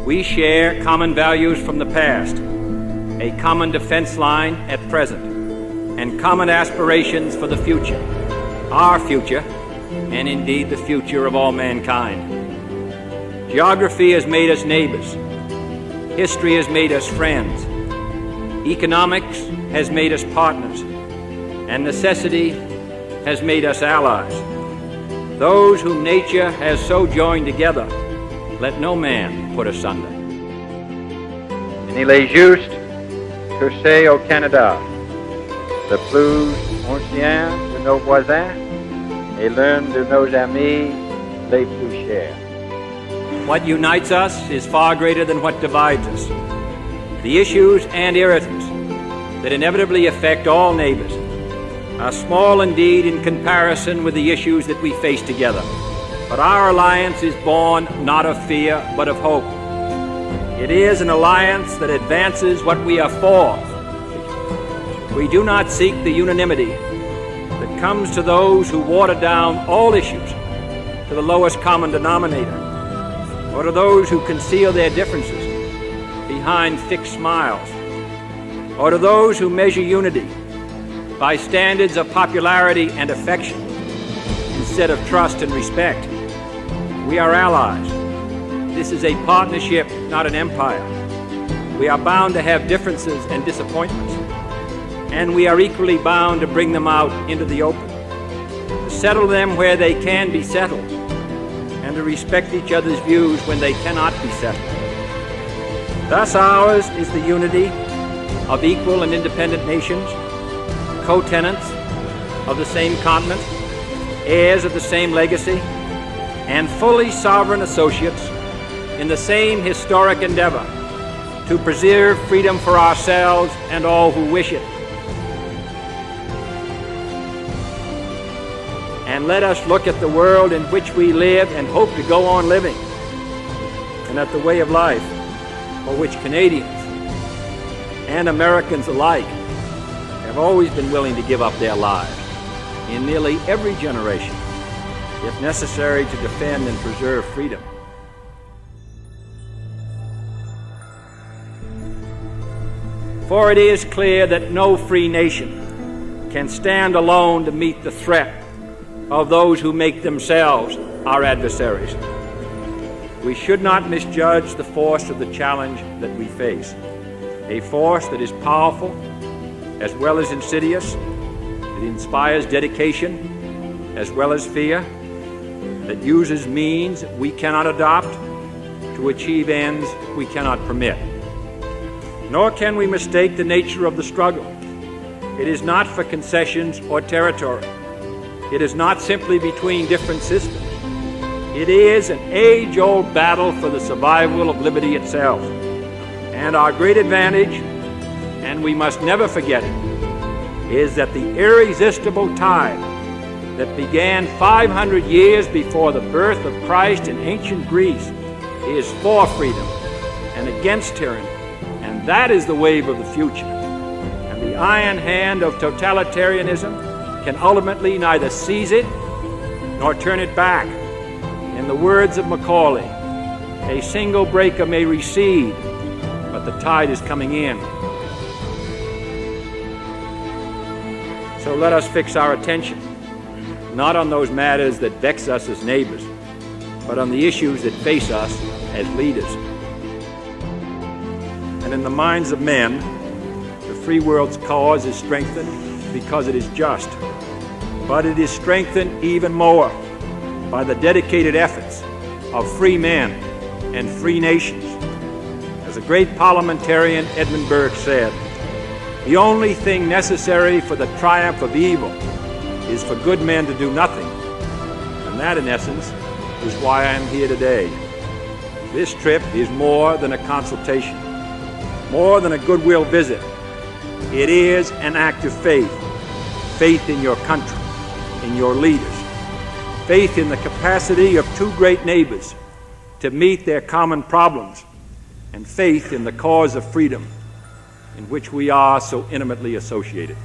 We share common values from the past, a common defense line at present, and common aspirations for the future, our future, and indeed the future of all mankind. Geography has made us neighbors. History has made us friends. Economics has made us partners. And necessity has made us allies. Those whom nature has so joined together, let no man put asunder. Il est juste que c'est au Canada, le plus ancien de nos voisins et l'un de nos amis les plus chers. What unites us is far greater than what divides us. The issues and irritants that inevitably affect all neighbors are small indeed in comparison with the issues that we face together. But our alliance is born not of fear, but of hope. It is an alliance that advances what we are for. We do not seek the unanimity that comes to those who water down all issues to the lowest common denominator, or to those who conceal their differences behind fixed smiles, or to those who measure unity by standards of popularity and affection instead of trust and respect. We are allies. This is a partnership, not an empire. We are bound to have differences and disappointments, and we are equally bound to bring them out into the open, to settle them where they can be settled, and to respect each other's views when they cannot be settled. Thus ours is the unity of equal and independent nations, co-tenants of the same continent, heirs of the same legacy, and fully sovereign associates in the same historic endeavor to preserve freedom for ourselves and all who wish it. And let us look at the world in which we live and hope to go on living, and at the way of life for which Canadians and Americans alike have always been willing to give up their lives in nearly every generation, if necessary, to defend and preserve freedom. For it is clear that no free nation can stand alone to meet the threat of those who make themselves our adversaries. We should not misjudge the force of the challenge that we face, a force that is powerful as well as insidious. It inspires dedication as well as fear, that uses means we cannot adopt to achieve ends we cannot permit. Nor can we mistake the nature of the struggle. It is not for concessions or territory. It is not simply between different systems. It is an age-old battle for the survival of liberty itself. And our great advantage, and we must never forget it, is that the irresistible tide that began 500 years before the birth of Christ in ancient Greece is for freedom and against tyranny. And that is the wave of the future. And the iron hand of totalitarianism can ultimately neither seize it nor turn it back. In the words of Macaulay, a single breaker may recede, but the tide is coming in. So let us fix our attention, not on those matters that vex us as neighbors, but on the issues that face us as leaders. And in the minds of men, the free world's cause is strengthened because it is just. But it is strengthened even more by the dedicated efforts of free men and free nations. As the great parliamentarian Edmund Burke said, the only thing necessary for the triumph of evil is for good men to do nothing. And that, in essence, is why I am here today. This trip is more than a consultation, more than a goodwill visit. It is an act of faith. Faith in your country, in your leaders. Faith in the capacity of two great neighbors to meet their common problems. And faith in the cause of freedom in which we are so intimately associated.